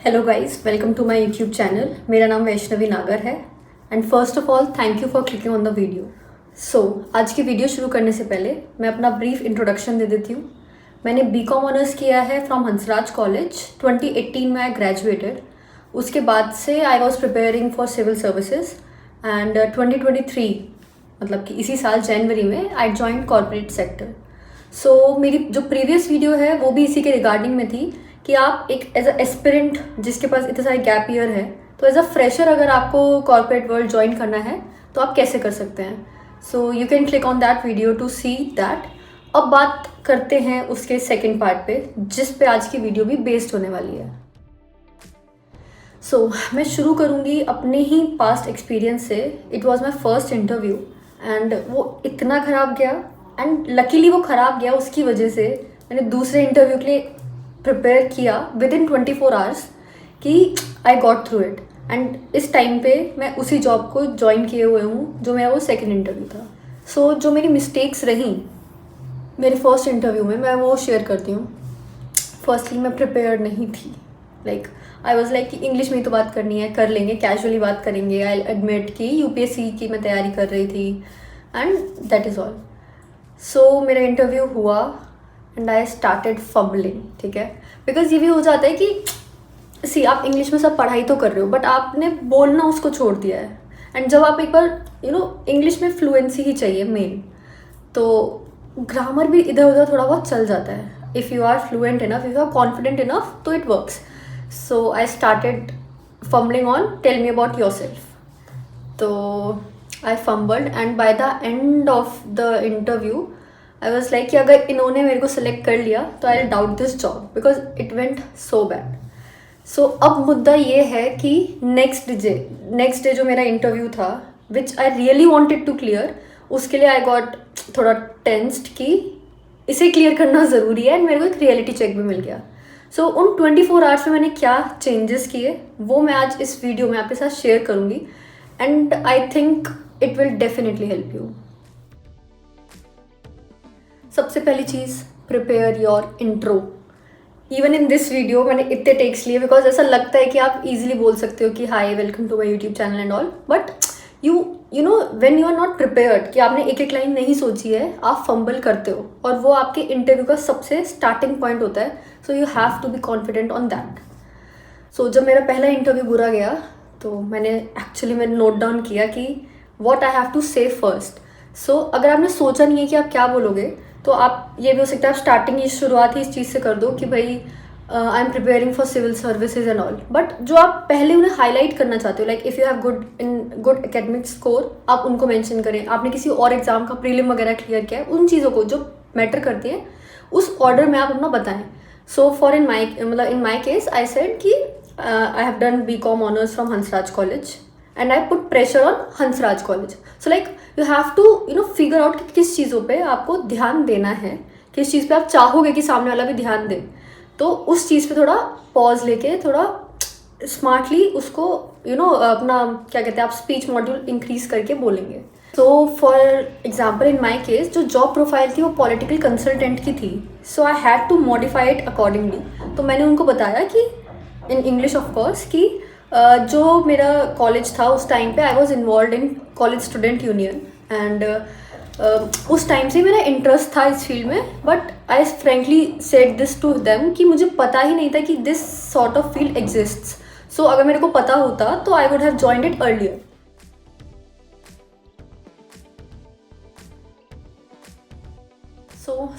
Hello guys, welcome to my YouTube channel. मेरा नाम वैष्णवी नागर है and first of all thank you for clicking on the video. आज की video शुरू करने से पहले मैं अपना ब्रीफ इंट्रोडक्शन दे देती हूँ। मैंने बीकॉम ऑनर्स किया है फ्रॉम हंसराज कॉलेज। 2018 में आई ग्रेजुएटेड। उसके बाद से I was preparing for civil services and 2023 मतलब कि इसी साल जनवरी में आई जॉइंट कॉर्पोरेट सेक्टर। मेरी जो प्रीवियस वीडियो है वो भी इसी के रिगार्डिंग में थी कि आप एक एज अ एस्पिरेंट जिसके पास इतने सारे गैप ईयर है, तो एज अ फ्रेशर अगर आपको कॉर्पोरेट वर्ल्ड ज्वाइन करना है तो आप कैसे कर सकते हैं। So you can click on that video to see that. अब बात करते हैं उसके सेकेंड पार्ट पे, जिस पे आज की वीडियो भी बेस्ड होने वाली है। मैं शुरू करूँगी अपने ही पास्ट एक्सपीरियंस से। It was my first interview and वो इतना ख़राब गया एंड लकीली वो ख़राब गया उसकी वजह से मैंने दूसरे इंटरव्यू के लिए प्रिपेयर किया विद इन 24 आवर्स कि I got through it. And इस टाइम पे मैं उसी जॉब को ज्वाइन किए हुए हूँ जो मेरा वो सेकंड इंटरव्यू था। जो मेरी मिस्टेक्स रहीं मेरे फर्स्ट इंटरव्यू में, मैं वो शेयर करती हूँ। फर्स्टली मैं प्रिपेयर नहीं थी। आई वॉज लाइक कि इंग्लिश में ही तो बात करनी है, कर लेंगे, कैजुअली बात करेंगे। आई एडमिट कि यूपीएससी की मैं तैयारी कर रही थी एंड दैट इज़ ऑल। मेरा इंटरव्यू हुआ एंड आई स्टार्टेड फम्बलिंग। ठीक है, बिकॉज ये भी हो जाता है कि आप इंग्लिश में सब पढ़ाई तो कर रहे हो बट आपने बोलना उसको छोड़ दिया है। एंड जब आप एक बार इंग्लिश में फ्लुएंसी ही चाहिए मेन, तो ग्रामर भी इधर उधर थोड़ा बहुत चल जाता है। If you are fluent enough, if you are confident enough, तो it works. I started fumbling on tell me about yourself. तो I fumbled and by the end of the interview I was like कि अगर इन्होंने मेरे को select कर लिया तो I doubt this job because it went so bad. अब मुद्दा ये है कि नेक्स्ट डे जो मेरा इंटरव्यू था which I really wanted to clear, उसके लिए आई गॉट थोड़ा टेंस्ड कि इसे क्लियर करना ज़रूरी है एंड मेरे को एक रियलिटी चेक भी मिल गया। उन 24 आवर्स में मैंने क्या चेंजेस किए वो मैं आज इस वीडियो में आपके साथ शेयर करूँगी and I think it will definitely help you. सबसे पहली चीज़, prepare your intro. Even in this video मैंने इतने टेक्स लिए बिकॉज ऐसा लगता है कि आप इजीली बोल सकते हो कि hi welcome to my YouTube channel and all, but you know when you are not prepared कि आपने एक एक लाइन नहीं सोची है, आप फंबल करते हो और वो आपके इंटरव्यू का सबसे स्टार्टिंग पॉइंट होता है। You have to be confident on that. जब मेरा पहला इंटरव्यू बुरा गया तो मैंने नोट डाउन किया कि वॉट आई हैव टू से फर्स्ट। अगर आपने सोचा नहीं है कि आप क्या बोलोगे तो आप ये भी हो सकता है आप स्टार्टिंग की शुरुआत ही इस चीज़ से कर दो कि भाई I am preparing for civil services and all. But जो आप पहले उन्हें हाईलाइट करना चाहते हो, like if you have good academic score, आप उनको मेंशन करें। आपने किसी और एग्जाम का प्रीलिम वगैरह क्लियर किया है, उन चीज़ों को जो मैटर करती हैं उस ऑर्डर में आप अपना बताएं। इन माई केस आई सेड कि I have done BCom honours from Hansraj college and I put pressure on Hansraj college. You have to figure out कि किस चीज़ों पे आपको ध्यान देना है, किस चीज़ पे आप चाहोगे कि सामने वाला भी ध्यान दे। तो उस चीज़ पे थोड़ा पॉज लेके थोड़ा स्मार्टली उसको अपना क्या कहते हैं आप स्पीच मॉड्यूल इंक्रीज करके बोलेंगे। For example in my case जो जॉब प्रोफाइल थी वो पॉलिटिकल कंसल्टेंट की थी। I had to modify it accordingly. तो मैंने उनको बताया कि इन इंग्लिश ऑफ कोर्स कि जो मेरा कॉलेज था उस टाइम पे I was involve in college student union and उस टाइम से मेरा इंटरेस्ट था इस फील्ड में। But I frankly said this to them कि मुझे पता ही नहीं था कि this sort of field exists. अगर मेरे को पता होता तो I would have joined it earlier.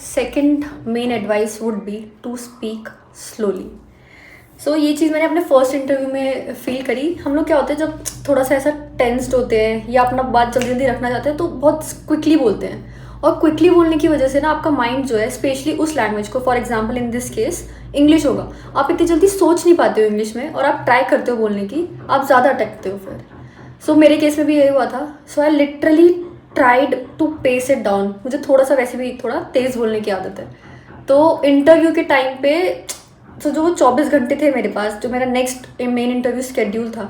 Second main advice would be to speak slowly. ये चीज़ मैंने अपने फर्स्ट इंटरव्यू में फील करी। हम लोग क्या होते हैं जब थोड़ा सा ऐसा टेंस्ड होते हैं या अपना बात जल्दी जल्दी रखना चाहते हैं तो बहुत क्विकली बोलते हैं, और क्विकली बोलने की वजह से ना आपका माइंड जो है स्पेशली उस लैंग्वेज को, for example in this case English होगा, आप इतनी जल्दी सोच नहीं पाते हो इंग्लिश में और आप ट्राई करते हो बोलने की, आप ज़्यादा अटकते हो फिर। मेरे केस में भी यही हुआ था। I literally tried to pace it down. मुझे थोड़ा सा वैसे भी थोड़ा तेज़ बोलने की आदत है। तो इंटरव्यू के टाइम पे जो वो 24 घंटे थे मेरे पास, जो मेरा नेक्स्ट मेन इंटरव्यू शेड्यूल था,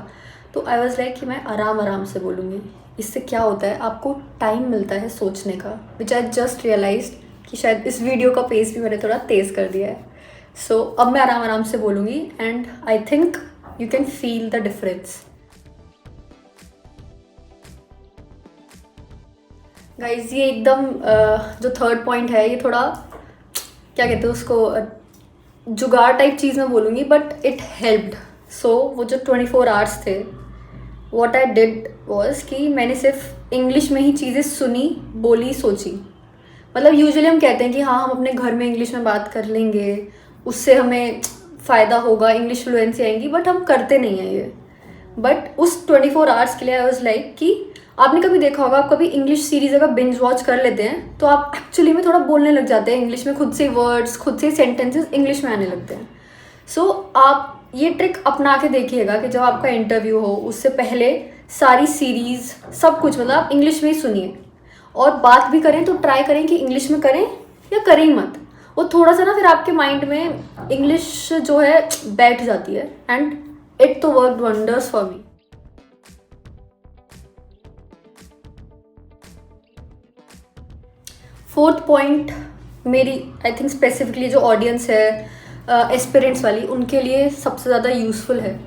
तो आई वॉज लाइक कि मैं आराम से बोलूँगी। इससे क्या होता है आपको टाइम मिलता है सोचने का, विच आई जस्ट रियलाइज कि शायद इस वीडियो का पेस भी मैंने थोड़ा तेज़ कर दिया है। सो अब मैं आराम आराम से बोलूँगी and I think you can feel the difference. Guys ये एकदम जो थर्ड पॉइंट है ये थोड़ा क्या कहते हैं उसको जुगाड़ टाइप चीज़ मैं बोलूँगी, बट इट हेल्प्ड. सो वो जो 24 आवर्स थे, वॉट आई डिड वॉज कि मैंने सिर्फ इंग्लिश में ही चीज़ें सुनी, बोली, सोची. मतलब यूजुअली हम कहते हैं कि हाँ हम अपने घर में इंग्लिश में बात कर लेंगे, उससे हमें फ़ायदा होगा, इंग्लिश फ्लुएंसी आएंगी, बट हम करते नहीं हैं ये. बट उस 24 आवर्स के लिए आई वॉज लाइक कि आपने कभी देखा होगा, आप कभी इंग्लिश सीरीज अगर बिंज वॉच कर लेते हैं तो आप एक्चुअली में थोड़ा बोलने लग जाते हैं इंग्लिश में, खुद से वर्ड्स, खुद से सेंटेंसेस इंग्लिश में आने लगते हैं. सो आप ये ट्रिक अपना के देखिएगा कि जब आपका इंटरव्यू हो उससे पहले सारी सीरीज़ सब कुछ मतलब आप इंग्लिश में ही सुनिए, और बात भी करें तो ट्राई करें कि इंग्लिश में करें या करें ही मत. वो थोड़ा सा ना फिर आपके माइंड में इंग्लिश जो है बैठ जाती है, एंड इट तो work wonders for me. Fourth point मेरी आई थिंक स्पेसिफिकली जो ऑडियंस है एस्पिरेंट्स वाली, उनके लिए सबसे ज़्यादा यूज़फुल है.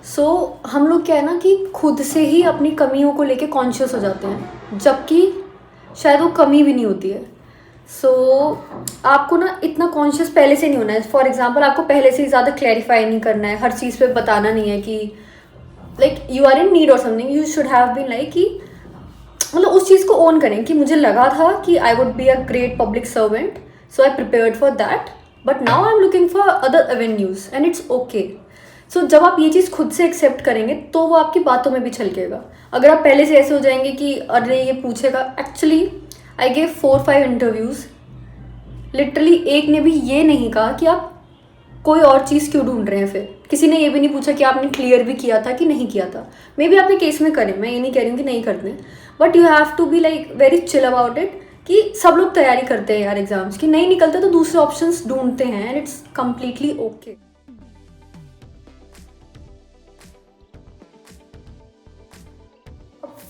सो हम लोग क्या है ना कि खुद से ही अपनी कमियों को लेके कॉन्शियस हो जाते हैं, जबकि शायद वो कमी भी नहीं होती है. सो आपको ना इतना कॉन्शियस पहले से नहीं होना है. फॉर एग्जांपल आपको पहले से ही ज़्यादा क्लैरिफाई नहीं करना है, हर चीज़ पे बताना नहीं है कि like you are in need और something. You should have been like कि मतलब उस चीज़ को ओन करें कि मुझे लगा था कि I would be a great public servant, so I prepared for that, but now I am looking for other avenues and it's okay. So जब आप ये चीज़ खुद से एक्सेप्ट करेंगे तो वो आपकी बातों में भी छलकेगा. अगर आप पहले से ऐसे हो जाएंगे कि अरे ये पूछेगा, actually I gave 4-5 interviews, literally एक ने भी ये नहीं कहा कि आप कोई और चीज़ क्यों ढूंढ रहे हैं. फिर किसी ने ये भी नहीं पूछा कि आपने क्लियर भी किया था कि नहीं किया था. मे बी आपके केस में करें, मैं ये नहीं कह रही हूँ कि नहीं करते, but you have to be like very chill about it कि सब लोग तैयारी करते हैं यार एग्जाम्स की, नहीं निकलते तो दूसरे ऑप्शंस ढूंढते हैं and it's completely okay.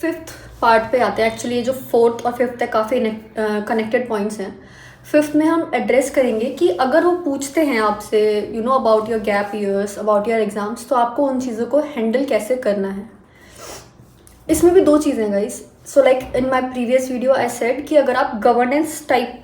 Fifth part पे आते हैं. एक्चुअली ये जो फोर्थ और फिफ्थ है काफ़ी कनेक्टेड पॉइंट्स हैं. फिफ्थ में हम एड्रेस करेंगे कि अगर वो पूछते हैं आपसे you know about your gap years, about your exams, तो आपको उन चीज़ों को हैंडल कैसे करना है. इसमें भी 2 चीज़ें guys. So like in my previous video I said कि अगर आप गवर्नेंस टाइप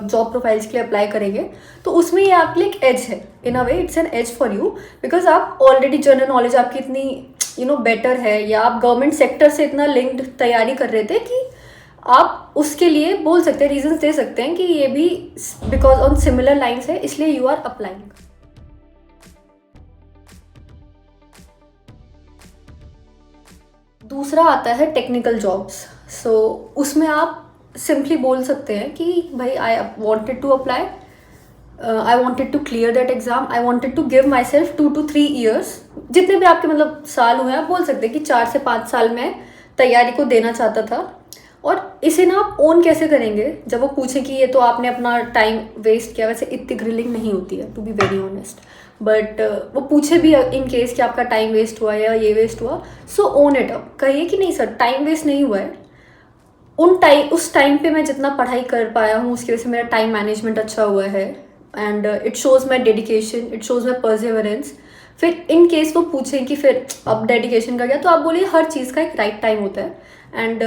जॉब प्रोफाइल्स के लिए अप्लाई करेंगे तो उसमें ये आपके लिए एक एज है. In a way it's an edge for you, because आप ऑलरेडी जनरल नॉलेज आपकी इतनी बेटर है, या आप गवर्नमेंट सेक्टर से इतना लिंक्ड तैयारी कर रहे थे कि आप उसके लिए बोल सकते हैं, रीजंस दे सकते हैं कि ये भी बिकॉज ऑन सिमिलर लाइन्स है, इसलिए यू आर अप्लाइंग. दूसरा आता है टेक्निकल जॉब्स. सो उसमें आप सिंपली बोल सकते हैं कि भाई I wanted to apply, I wanted to clear that exam, I wanted to give myself 2 to 3 years, जितने भी आपके मतलब साल हुए आप बोल सकते हैं कि 4 से 5 साल में तैयारी को देना चाहता था. और इसे ना आप ओन कैसे करेंगे जब वो पूछे कि ये तो आपने अपना टाइम वेस्ट किया. वैसे इतनी ग्रिलिंग नहीं होती है to be very honest, but वो पूछे भी इन केस कि आपका टाइम वेस्ट हुआ या ये वेस्ट हुआ, सो ओन इट अप. कहिए कि नहीं सर टाइम वेस्ट नहीं हुआ है, उस टाइम पे मैं जितना पढ़ाई कर पाया हूँ उसकी वजह से मेरा टाइम मैनेजमेंट अच्छा हुआ है, and it shows my dedication, it shows my perseverance. फिर इन केस वो पूछें कि फिर अब डेडिकेशन का क्या, तो आप बोलिए हर चीज़ का एक राइट टाइम होता है, and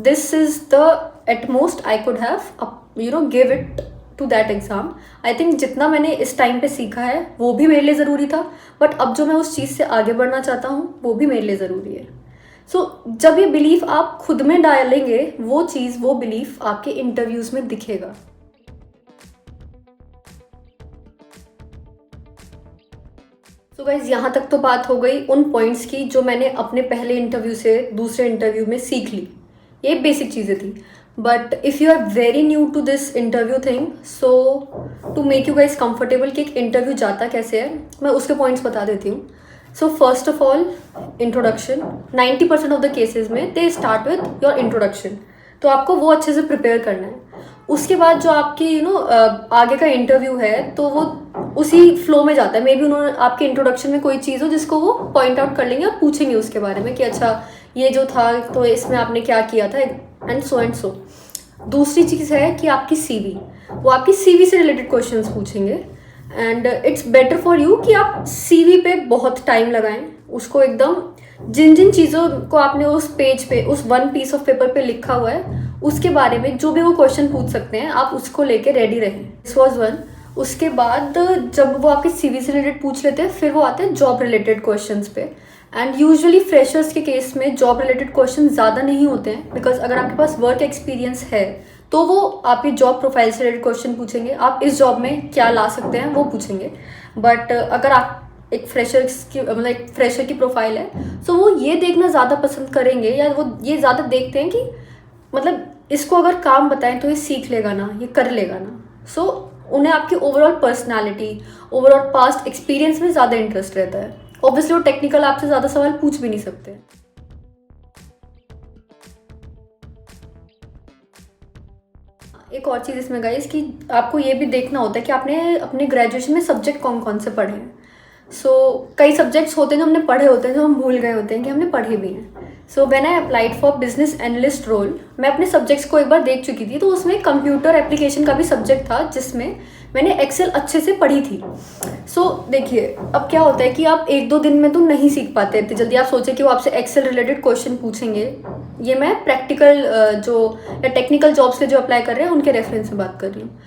this is the utmost I could have give it to that exam. I think जितना मैंने इस टाइम पे सीखा है वो भी मेरे लिए ज़रूरी था, बट अब जो मैं उस चीज़ से आगे बढ़ना चाहता हूँ वो भी मेरे लिए ज़रूरी है. सो जब ये बिलीफ आप खुद में डालेंगे, वो चीज़, वो बिलीफ आपके इंटरव्यूज़ में दिखेगा. सो गाइज यहाँ तक तो बात हो गई उन पॉइंट्स की जो मैंने अपने पहले इंटरव्यू से दूसरे इंटरव्यू में सीख ली. ये बेसिक चीज़ें थी. But if you are very new to this interview thing, so to make you guys comfortable कि एक इंटरव्यू जाता कैसे है, मैं उसके पॉइंट्स बता देती हूँ. So first of all introduction. 90% of the cases में they start with your introduction, तो आपको वो अच्छे से प्रिपेयर करना है. उसके बाद जो आपकी आगे का इंटरव्यू है तो वो उसी फ्लो में जाता है. मे बी उन्होंने आपके इंट्रोडक्शन में कोई चीज़ हो जिसको वो पॉइंट आउट कर लेंगे और पूछेंगे उसके बारे में कि अच्छा ये जो था तो इसमें आपने क्या किया था, एंड सो. दूसरी चीज़ है कि आपकी CV, वो आपकी CV से रिलेटेड क्वेश्चंस पूछेंगे. And it's better for you कि आप सीवी पे बहुत टाइम लगाएं, उसको एकदम जिन जिन चीज़ों को आपने उस पेज पे, उस वन पीस ऑफ पेपर पे लिखा हुआ है, उसके बारे में जो भी वो क्वेश्चन पूछ सकते हैं आप उसको लेके रेडी रहें। This was one. उसके बाद जब वो आपके सीवी से रिलेटेड पूछ लेते हैं, फिर वो आते हैं जॉब रिलेटेड क्वेश्चंस पे। एंड यूजुअली फ्रेशर्स के केस में जॉब रिलेटेड क्वेश्चन ज़्यादा नहीं होते हैं, बिकॉज अगर आपके पास वर्क एक्सपीरियंस है तो वो आपकी जॉब प्रोफाइल से रिलेटेड क्वेश्चन पूछेंगे, आप इस जॉब में क्या ला सकते हैं वो पूछेंगे। बट अगर आप एक फ्रेशर की प्रोफाइल है, तो वो ये देखना ज़्यादा पसंद करेंगे, या वो ये ज़्यादा देखते हैं कि मतलब इसको अगर काम बताएं तो ये सीख लेगा ना, ये कर लेगा ना। सो उन्हें आपकी overall personality, overall past experience में ज़्यादा इंटरेस्ट रहता है। ऑब्वियसली वो टेक्निकल आपसे ज़्यादा सवाल पूछ भी नहीं सकते। एक और चीज़ इसमें गाइस कि आपको ये भी देखना होता है कि आपने अपने ग्रेजुएशन में सब्जेक्ट कौन कौन से पढ़े हैं। कई सब्जेक्ट्स होते हैं जो हमने पढ़े होते हैं, जो हम भूल गए होते हैं कि हमने पढ़े भी हैं। When I applied for business analyst role, मैं अपने सब्जेक्ट्स को एक बार देख चुकी थी, तो उसमें कंप्यूटर एप्लीकेशन का भी सब्जेक्ट था जिसमें मैंने एक्सेल अच्छे से पढ़ी थी। देखिए अब क्या होता है कि आप एक दो दिन में तो नहीं सीख पाते इतनी जल्दी। आप सोचे कि वो आपसे एक्सेल रिलेटेड क्वेश्चन पूछेंगे, ये मैं प्रैक्टिकल जो या टेक्निकल जॉब्स के जो अप्लाई कर रहे हैं उनके रेफरेंस से बात कर रही हूँ।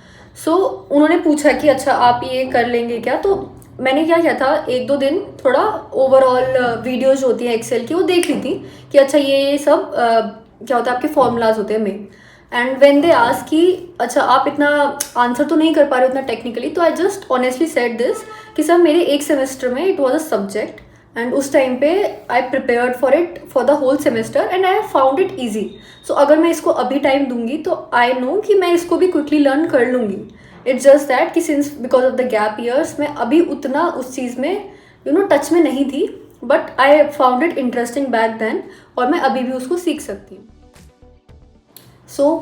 उन्होंने पूछा कि अच्छा आप ये कर लेंगे क्या, तो मैंने क्या किया था, एक दो दिन थोड़ा ओवरऑल वीडियोज होती हैं एक्सेल की वो देख ली थी कि अच्छा ये सब क्या होता है, आपके फॉर्मूलाज होते हैं main. And when they ask कि अच्छा आप इतना आंसर तो नहीं कर पा रहे हो इतना टेक्निकली, तो I just honestly said this कि सर मेरे एक सेमेस्टर में it was a subject, and उस टाइम पे I prepared for it for the whole semester and I found it easy. अगर मैं इसको अभी टाइम दूंगी तो आई नो कि मैं इसको भी क्विकली लर्न कर लूँगी। इट्स जस्ट दैट कि since because of the gap years मैं अभी उतना उस चीज़ में टच में नहीं थी, but I found it interesting back then, और मैं अभी भी उसको सीख सकती हूँ।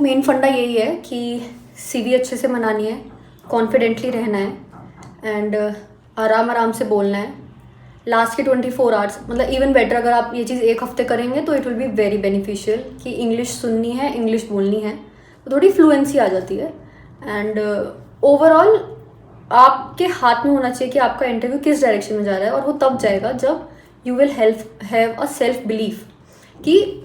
मेन फंडा यही है कि सीवी अच्छे से बनानी है, कॉन्फिडेंटली रहना है, एंड आराम आराम से बोलना है। लास्ट के 24 आवर्स मतलब इवन बेटर, अगर आप ये चीज़ एक हफ्ते करेंगे तो it will be very beneficial कि इंग्लिश सुननी है, इंग्लिश बोलनी है, तो थोड़ी फ्लुएंसी आ जाती है। एंड ओवरऑल आपके हाथ में होना चाहिए कि आपका इंटरव्यू किस डायरेक्शन में जा रहा है, और वो तब जाएगा जब you will have a self belief कि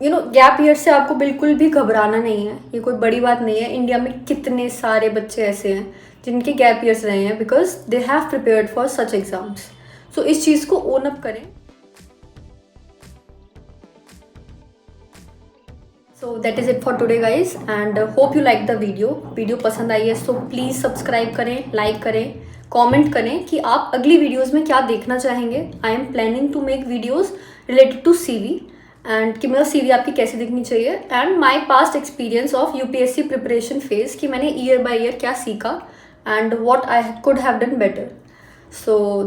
गैप ईयर से आपको बिल्कुल भी घबराना नहीं है। ये कोई बड़ी बात नहीं है। इंडिया में कितने सारे बच्चे ऐसे हैं जिनके गैप ईयर्स रहे हैं because they have prepared for such exams. इस चीज़ को ओन अप करें। That is it for today guys, and hope you like the video पसंद आई है सो प्लीज़ सब्सक्राइब करें, लाइक करें, कमेंट करें कि आप अगली वीडियोस में क्या देखना चाहेंगे। I am planning to make videos related to CV, and कि मतलब सीवी आपकी कैसे दिखनी चाहिए, and my past experience of UPSC preparation phase कि मैंने ईयर बाय ईयर क्या सीखा and what I could have done better.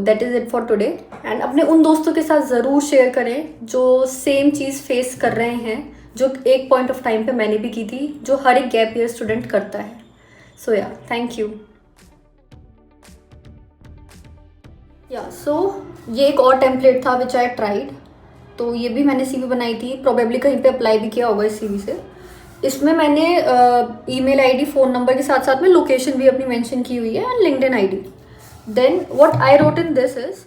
That is it for today, and अपने उन दोस्तों के साथ ज़रूर शेयर करें जो सेम चीज़ फेस कर रहे हैं, जो एक पॉइंट ऑफ टाइम पे मैंने भी की थी, जो हर एक गैप ईयर स्टूडेंट करता है। Thank you. ये एक और टेम्पलेट था विच आई ट्राइड, तो ये भी मैंने सीवी बनाई थी, प्रोबेबली कहीं पे अप्लाई भी किया होगा इस सीवी से। इसमें मैंने ईमेल आईडी, फ़ोन नंबर के साथ साथ में लोकेशन भी अपनी मेंशन की हुई है, and LinkedIn ID. Then what I wrote in this is